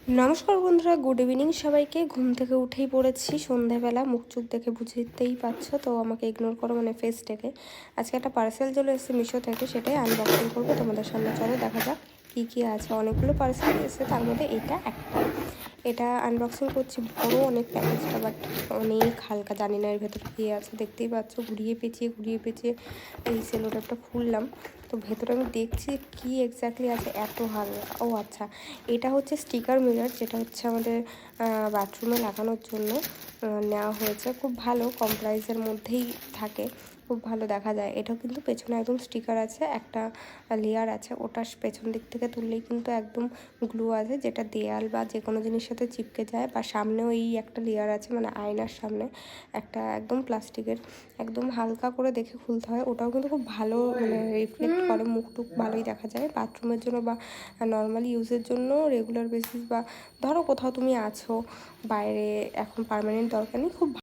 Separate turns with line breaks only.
নমস্কার বন্ধুরা, good evening সবাইকে। ঘুম থেকে উঠেই পড়েছি সন্ধ্যাবেলা, মুখ চোখ দেখে বুঝতেই পারছো, তো আমাকে ইগনোর করো মানে ফেস থেকে। আজকে একটা পার্সেল চলে এসেছে মিশো থেকে, সেটাই আনবক্সিং করবো তোমাদের সামনে। চলো দেখা যাক কী কী আছে। অনেকগুলো পার্সেল এসেছে, তার মধ্যে এটা একটা। এটা আনবক্সিং করছি, বড় অনেক প্যাকেজটা, বাট অনেক হালকা। জানি না এর ভেতরে কী আছে, দেখতেই পাচ্ছ। ঘুরিয়ে পেঁচিয়ে এই সেলো টেপটা খুললাম, তো ভেতরে আমি দেখছি কি এক্স্যাক্টলি আছে। এত হালকা। ও আচ্ছা, এটা হচ্ছে স্টিকার মিরর, যেটা হচ্ছে আমাদের বাথরুমে লাগানোর জন্য নেওয়া হয়েছে। খুব ভালো, কম প্রাইসের মধ্যেই থাকে, খুব ভালো দেখা যায়। এটাও কিন্তু পেছনে একদম স্টিকার আছে, একটা লেয়ার আছে, ওটা পেছন দিক থেকে তুললেই কিন্তু একদম গ্লু আছে, যেটা দেয়াল বা যে কোনো জিনিসের সাথে চিপকে যায়। বা সামনেও এই একটা লেয়ার আছে, মানে আয়নার সামনে একটা একদম প্লাস্টিকের, একদম হালকা করে দেখে খুলতে হয়। ওটাও কিন্তু খুব ভালো, মানে রিফ্লেক্ট করে, মুখটুক ভালোই দেখা যায়। বাথরুমের জন্য বা নর্মালি ইউজের জন্য, রেগুলার বেসিস, বা ধরো কোথাও তুমি আছো বাইরে, এখন পার্মানেন্ট দরকার নেই, খুব